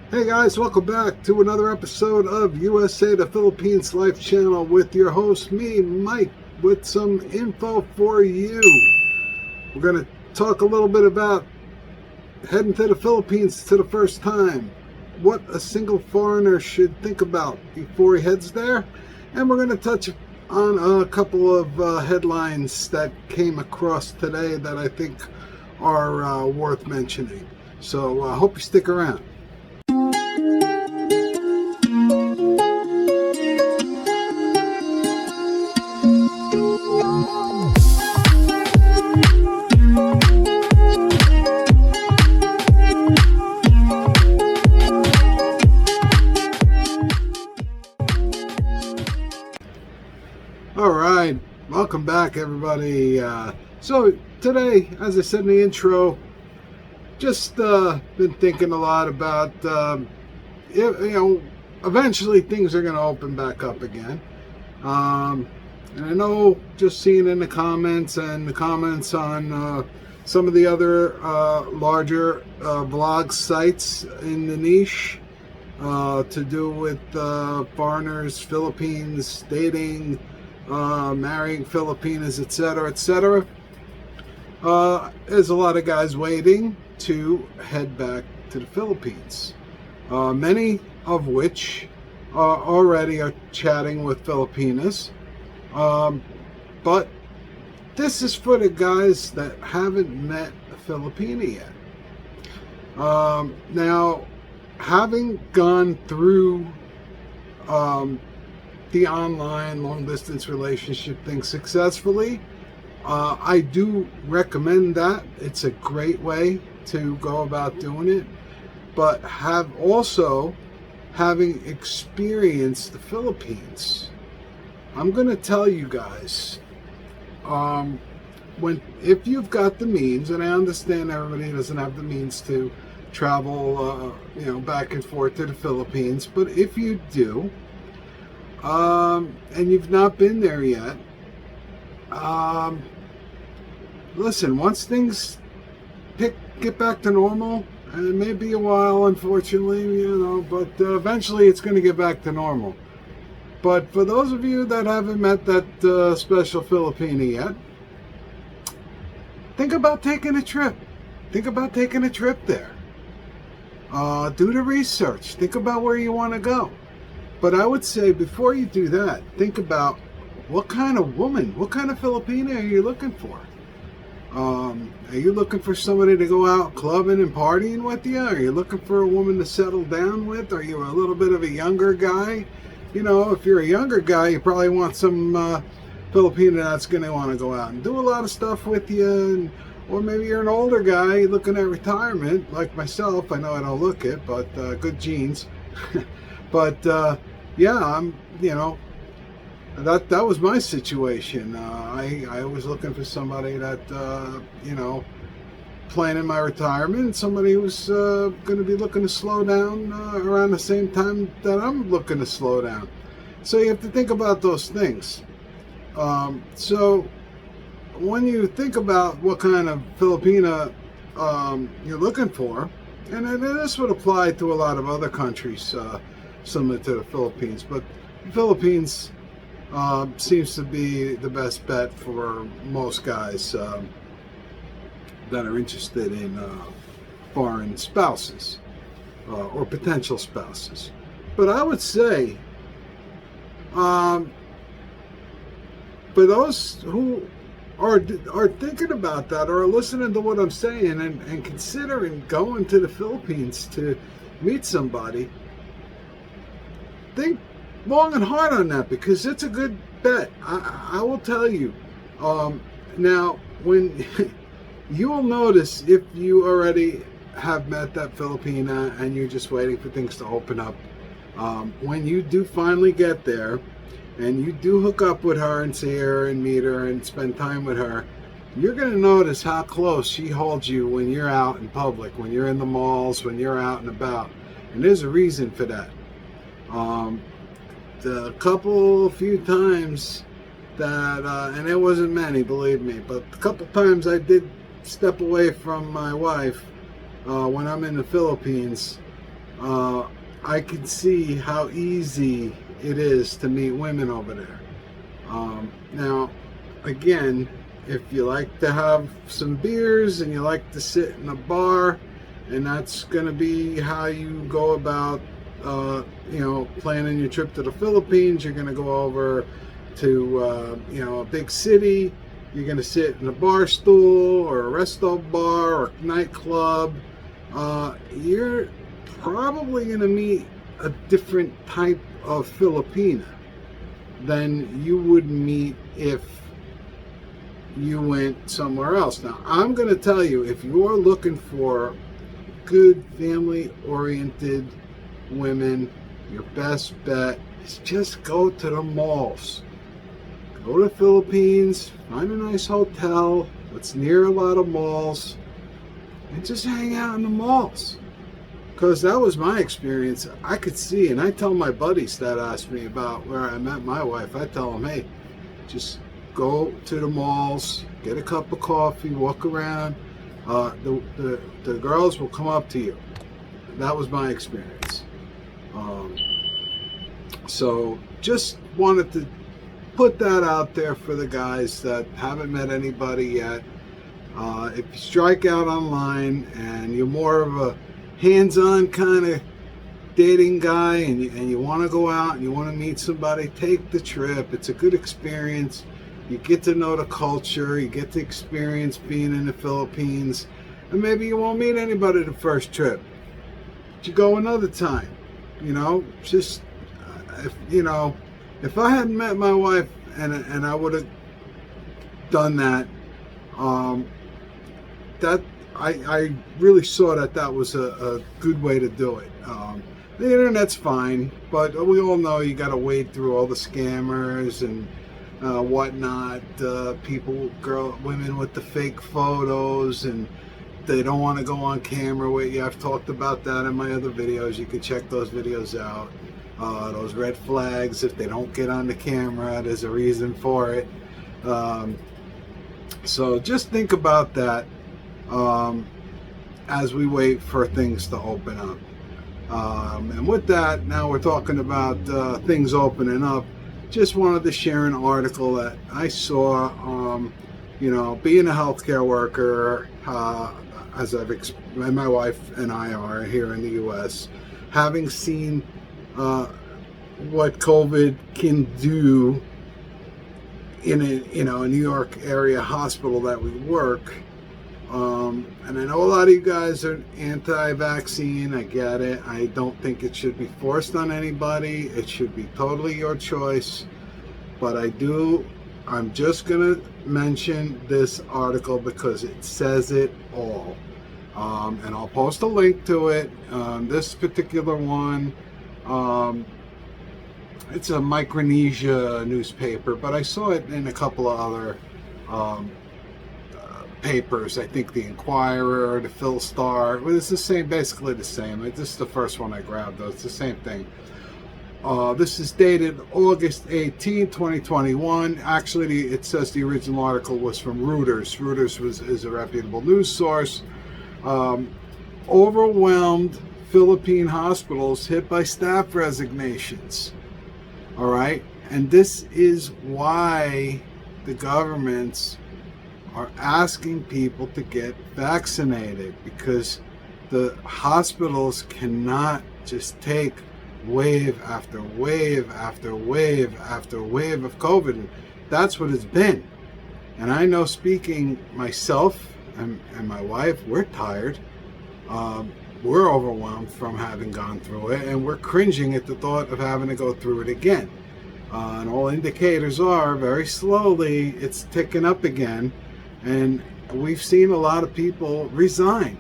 Hey guys, welcome back to another episode of USA to Philippines Life Channel with your host, me, Mike, with some info for you. We're going to talk a little bit about heading to the Philippines to the first time, what a single foreigner should think about before he heads there, and we're going to touch on a couple of headlines that came across today that I think are worth mentioning. So I hope you stick around. All right, welcome back, everybody. So today, as I said in the intro, just been thinking a lot about, eventually things are going to open back up again. And I know, just seeing in the comments and the comments on some of the other larger vlog sites in the niche to do with foreigners, Philippines, dating, marrying Filipinas, etc., etc. There's a lot of guys waiting to head back to the Philippines, many of which already are chatting with Filipinas, but this is for the guys that haven't met a Filipina yet. Now, having gone through the online long-distance relationship thing successfully, I do recommend that. It's a great way to go about doing it, but having experienced the Philippines, I'm going to tell you guys, if you've got the means, and I understand everybody doesn't have the means to travel back and forth to the Philippines, but if you do, and you've not been there yet, listen, once things get back to normal, and it may be a while, unfortunately, but eventually it's going to get back to normal. But for those of you that haven't met that special Filipina yet, think about taking a trip. Think about taking a trip there. Do the research. Think about where you want to go. But I would say before you do that, think about what kind of woman, what kind of Filipina are you looking for? Are you looking for somebody to go out clubbing and partying with you? Are you looking for a woman to settle down with? Are you a little bit of a younger guy? If you're a younger guy, you probably want some Filipina that's going to want to go out and do a lot of stuff with you. Or maybe you're an older guy looking at retirement, like myself. I know I don't look it, but good genes. But I'm, that was my situation. I was looking for somebody that, planning my retirement, somebody who's going to be looking to slow down around the same time that I'm looking to slow down. So you have to think about those things. So when you think about what kind of Filipina you're looking for, and this would apply to a lot of other countries similar to the Philippines, but the Philippines seems to be the best bet for most guys that are interested in foreign spouses or potential spouses. But I would say, for those who are thinking about that or are listening to what I'm saying and considering going to the Philippines to meet somebody, think long and hard on that, because it's a good bet. I will tell you. Now, when you will notice, if you already have met that Filipina and you're just waiting for things to open up, when you do finally get there and you do hook up with her and see her and meet her and spend time with her, you're going to notice how close she holds you when you're out in public, when you're in the malls, when you're out and about. And there's a reason for that. The few times that, and it wasn't many, believe me, but a couple times I did step away from my wife when I'm in the Philippines, I can see how easy it is to meet women over there. Now, again, if you like to have some beers and you like to sit in a bar, and that's going to be how you go about, planning your trip to the Philippines, you're going to go over to, a big city. You're going to sit in a bar stool or a resto bar or nightclub. You're probably going to meet a different type of Filipina than you would meet if you went somewhere else. Now, I'm going to tell you, if you're looking for good family-oriented women, your best bet is just go to the malls. Go to the Philippines, find a nice hotel that's near a lot of malls, and just hang out in the malls. Because that was my experience. I could see, and I tell my buddies that ask me about where I met my wife, I tell them, hey, just go to the malls, get a cup of coffee, walk around. The girls will come up to you. That was my experience. So just wanted to put that out there for the guys that haven't met anybody yet. If you strike out online and you're more of a hands-on kind of dating guy and you want to go out and you want to meet somebody, take the trip. It's a good experience. You get to know the culture, you get to experience being in the Philippines, and maybe you won't meet anybody the first trip, but you go another time. Just if I hadn't met my wife and I would have done that, I really saw that was a good way to do it. The internet's fine, but we all know you got to wade through all the scammers and whatnot. Women with the fake photos, and they don't want to go on camera with you. I've talked about that in my other videos. You can check those videos out. Those red flags, if they don't get on the camera, there's a reason for it. So just think about that as we wait for things to open up. And with that, now we're talking about things opening up. Just wanted to share an article that I saw. Being a healthcare worker, and my wife and I are here in the U.S., having seen what COVID can do in a New York area hospital that we work. And I know a lot of you guys are anti-vaccine. I get it. I don't think it should be forced on anybody. It should be totally your choice. But I'm just going to mention this article because it says it all. And I'll post a link to it. This particular one, it's a Micronesia newspaper, but I saw it in a couple of other papers. I think the Inquirer, the Phil Star. It's the same, basically the same. This is the first one I grabbed, though. It's the same thing. This is dated August 18, 2021. Actually, it says the original article was from Reuters. Reuters is a reputable news source. Overwhelmed Philippine hospitals hit by staff resignations. All right, and this is why the governments are asking people to get vaccinated, because the hospitals cannot just take wave after wave after wave after wave of COVID. That's what it's been. And I know, speaking myself and my wife, we're tired. We're overwhelmed from having gone through it, and we're cringing at the thought of having to go through it again. And all indicators are very slowly it's ticking up again, and we've seen a lot of people resign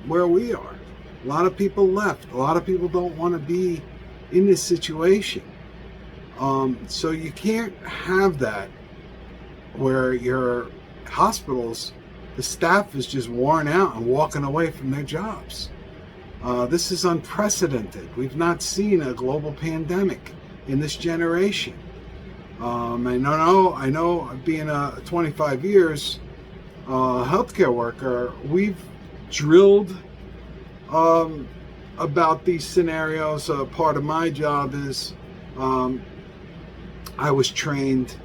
where we are. A lot of people left. A lot of people don't want to be in this situation. So you can't have that where your hospitals, the staff is just worn out and walking away from their jobs. This is unprecedented. We've not seen a global pandemic in this generation. I know being a 25 years healthcare worker, we've drilled about these scenarios. Part of my job is I was trained.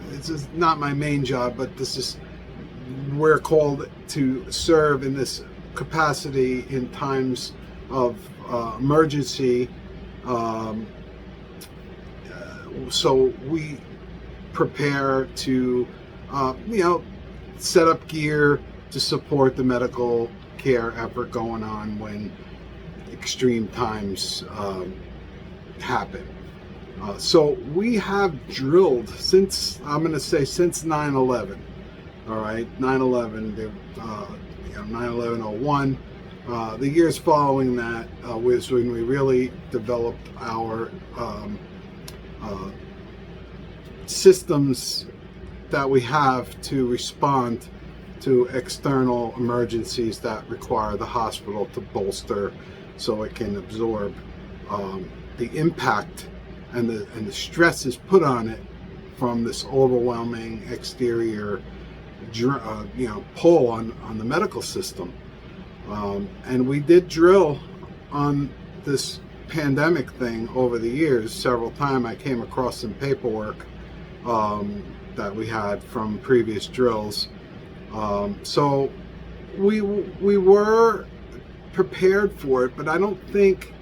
This is not my main job, but this is we're called to serve in this capacity in times of emergency. So we prepare to, set up gear to support the medical care effort going on when extreme times happen. So we have drilled since, I'm going to say since 9/11. All right, 9/11, 9/11/01. The years following that was when we really developed our systems that we have to respond to external emergencies that require the hospital to bolster so it can absorb the impact and the stresses put on it from this overwhelming exterior pull on the medical system. And we did drill on this pandemic thing over the years several times. I came across some paperwork that we had from previous drills. So we were prepared for it, but I don't think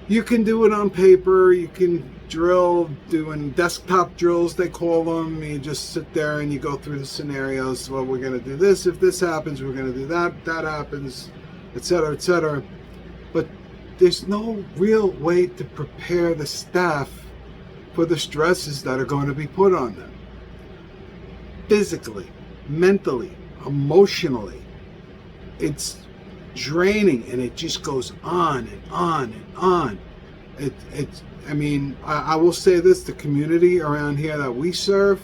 you can do it on paper. You can drill, doing desktop drills, they call them. You just sit there and you go through the scenarios. Well, we're going to do this. If this happens, we're going to do that. That happens, etc., etc. But there's no real way to prepare the staff for the stresses that are going to be put on them. Physically, mentally, emotionally. It's draining, and it just goes on and on and on. I will say this, the community around here that we serve,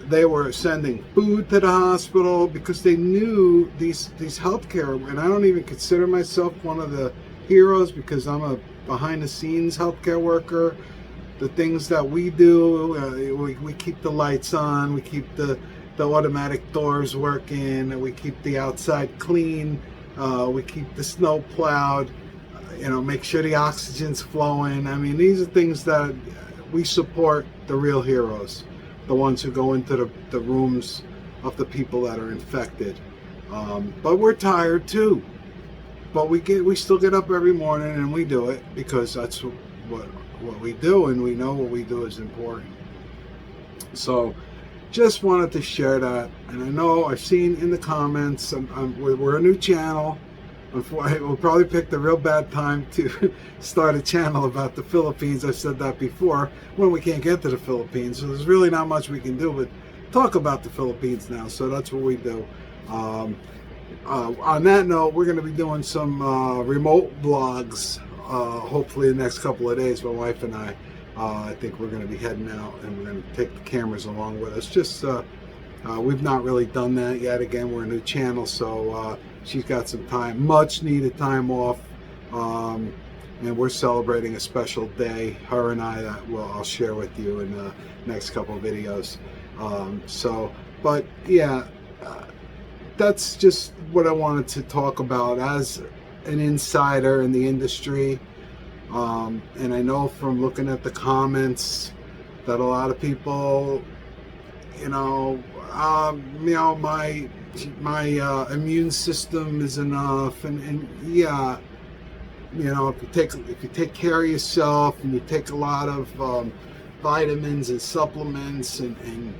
they were sending food to the hospital because they knew these healthcare, and I don't even consider myself one of the heroes because I'm a behind the scenes healthcare worker. The things that we do, we keep the lights on, we keep the automatic doors working, we keep the outside clean, we keep the snow plowed, make sure the oxygen's flowing. I mean, these are things that we support the real heroes, the ones who go into the rooms of the people that are infected. But we're tired too. But we still get up every morning and we do it because that's what we do, and we know what we do is important. So just wanted to share that. And I know I've seen in the comments, we're a new channel. We'll probably pick the real bad time to start a channel about the Philippines. I've said that before, when we can't get to the Philippines. So there's really not much we can do but talk about the Philippines now. So that's what we do. On that note, we're going to be doing some remote vlogs, hopefully the next couple of days. My wife and I think we're going to be heading out, and we're going to take the cameras along with us. Just we've not really done that yet. Again, we're a new channel, so she's got some time, much needed time off, and we're celebrating a special day, her and I, that I'll share with you in the next couple of videos. But yeah, that's just what I wanted to talk about as an insider in the industry. And I know from looking at the comments that a lot of people, my immune system is enough, and yeah, if you take care of yourself and you take a lot of vitamins and supplements and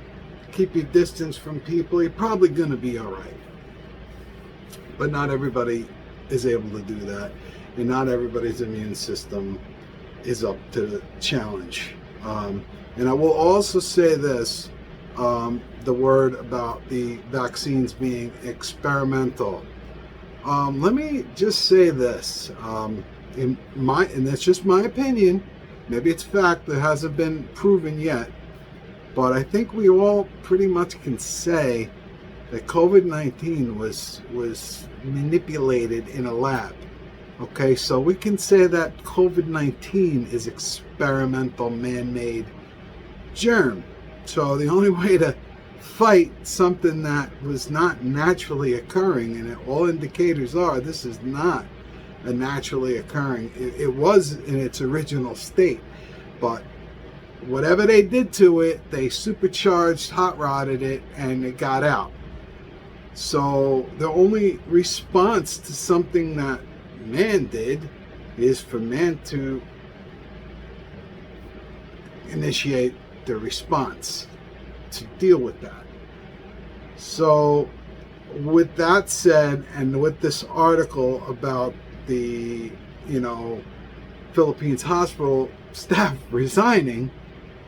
keep your distance from people, you're probably going to be all right. But not everybody is able to do that, and not everybody's immune system is up to the challenge. And I will also say this, the word about the vaccines being experimental. Let me just say this, and that's just my opinion. Maybe it's fact that hasn't been proven yet, but I think we all pretty much can say that COVID-19 was manipulated in a lab. Okay, so we can say that COVID-19 is experimental, man-made germ. So the only way to fight something that was not naturally occurring, and all indicators are this is not a naturally occurring. It was in its original state, but whatever they did to it, they supercharged, hot rodded it, and it got out. So the only response to something that man did is for man to initiate the response to deal with that. So with that said, and with this article about the Philippines hospital staff resigning,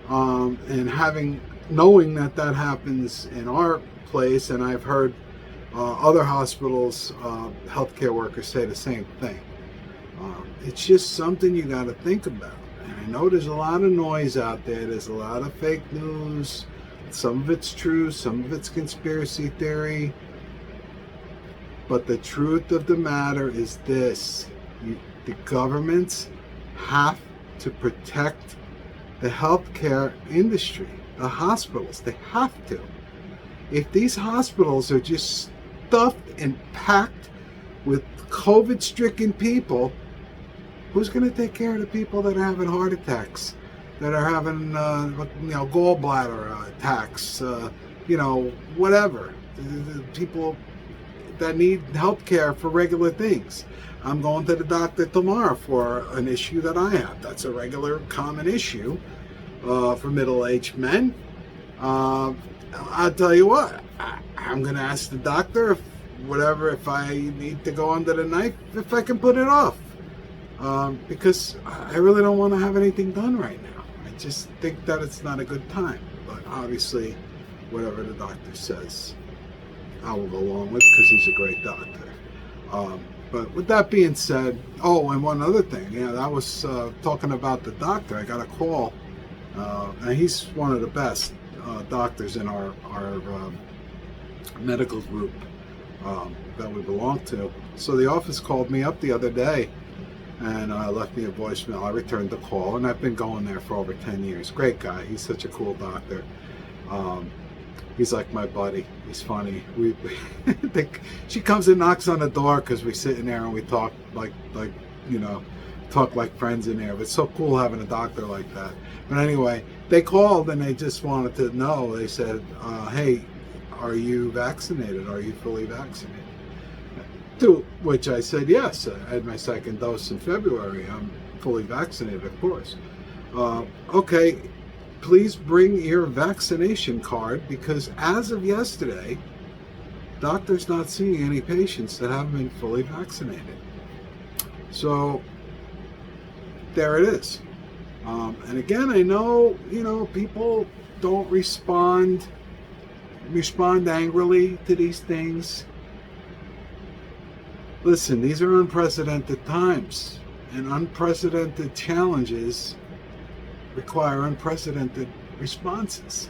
and knowing that happens in our place, and I've heard other hospitals, healthcare workers say the same thing. It's just something you got to think about. And I know there's a lot of noise out there. There's a lot of fake news. Some of it's true, some of it's conspiracy theory. But the truth of the matter is this: the governments have to protect the healthcare industry, the hospitals. They have to. If these hospitals are just stuffed and packed with COVID-stricken people, who's going to take care of the people that are having heart attacks, that are having gallbladder attacks, whatever, the people that need health care for regular things? I'm going to the doctor tomorrow for an issue that I have. That's a regular, common issue for middle-aged men. I'll tell you what, I'm going to ask the doctor if I need to go under the knife, if I can put it off. Because I really don't want to have anything done right now. I just think that it's not a good time. But obviously, whatever the doctor says, I will go along with, because he's a great doctor. But with that being said, and one other thing, I was talking about the doctor. I got a call, and he's one of the best doctors in our medical group that we belong to. So the office called me up the other day and left me a voicemail. I returned the call, and I've been going there for over 10 years. Great guy. He's such a cool doctor. He's like my buddy. He's funny. She comes and knocks on the door because we sit in there and we talk talk like friends in there. But it's so cool having a doctor like that. But anyway, they called and they just wanted to know. They said, hey, are you vaccinated? Are you fully vaccinated? To which I said, yes. I had my second dose in February. I'm fully vaccinated, of course. Okay. Please bring your vaccination card, because as of yesterday, doctor's not seeing any patients that haven't been fully vaccinated. So there it is. And again, I know, people don't respond angrily to these things. Listen, these are unprecedented times, and unprecedented challenges require unprecedented responses.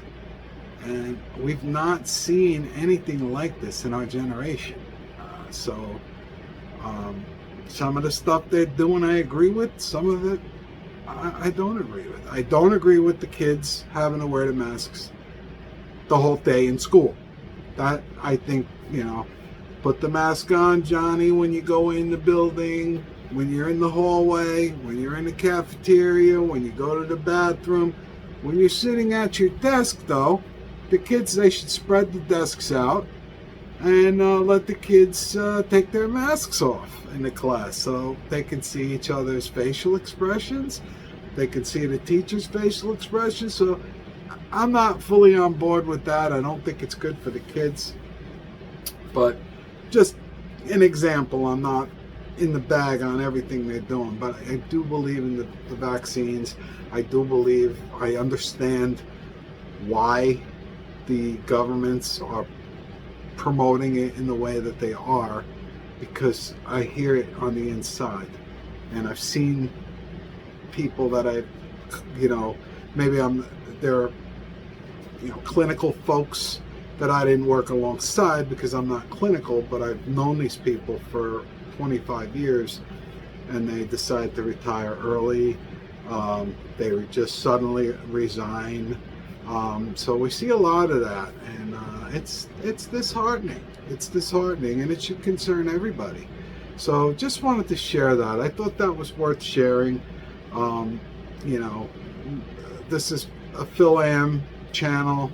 And we've not seen anything like this in our generation. So some of the stuff they're doing I agree with. Some of it I don't agree with. I don't agree with the kids having to wear the masks the whole day in school. That, I think, put the mask on, Johnny, when you go in the building, when you're in the hallway, when you're in the cafeteria, when you go to the bathroom. When you're sitting at your desk, though, the kids, they should spread the desks out and let the kids take their masks off in the class so they can see each other's facial expressions. They can see the teacher's facial expressions. So I'm not fully on board with that. I don't think it's good for the kids. But just an example, I'm not in the bag on everything they're doing, but I do believe in the vaccines. I understand why the governments are promoting it in the way that they are, because I hear it on the inside. And I've seen people that they're clinical folks that I didn't work alongside because I'm not clinical, but I've known these people for 25 years, and they decide to retire early. They just suddenly resign. So we see a lot of that, and it's disheartening. It's disheartening, and it should concern everybody. So just wanted to share that. I thought that was worth sharing. You know, this is a Phil-Am channel.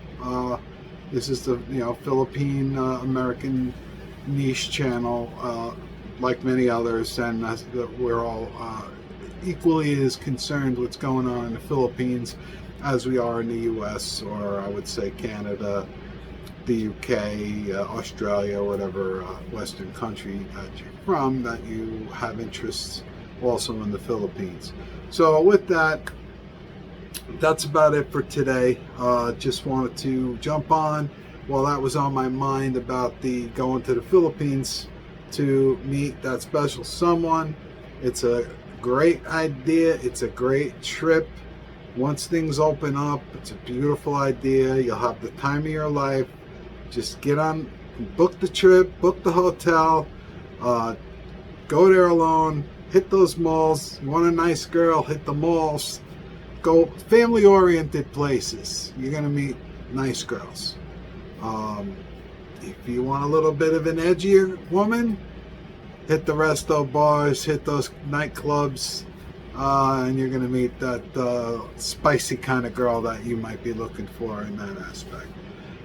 This is the Philippine American niche channel, like many others, and we're all equally as concerned what's going on in the Philippines as we are in the U.S., or I would say Canada, the U.K., Australia, whatever Western country that you're from, that you have interests also in the Philippines. So with that, that's about it for today. Just wanted to jump on while that was on my mind about the going to the Philippines to meet that special someone. It's a great idea. It's a great trip. Once things open up, it's a beautiful idea. You'll have the time of your life. Just get on, book the trip, book the hotel, go there alone, hit those malls. You want a nice girl, hit the malls. Go family-oriented places. You're going to meet nice girls. If you want a little bit of an edgier woman, hit the resto bars, hit those nightclubs, and you're going to meet that spicy kind of girl that you might be looking for in that aspect.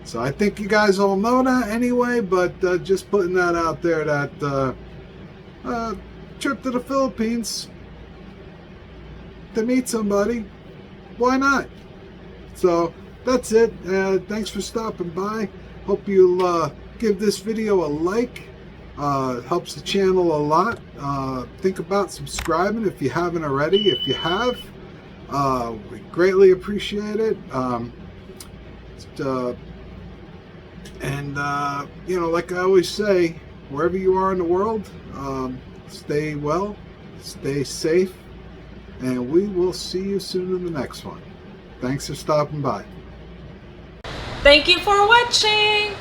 So I think you guys all know that anyway, but just putting that out there, that trip to the Philippines to meet somebody, why not? So that's it. Thanks for stopping by. Hope you'll give this video a like. It helps the channel a lot. Think about subscribing if you haven't already. If you have, we greatly appreciate it. You know, like I always say, wherever you are in the world, stay well, stay safe, and we will see you soon in the next one. Thanks for stopping by. Thank you for watching.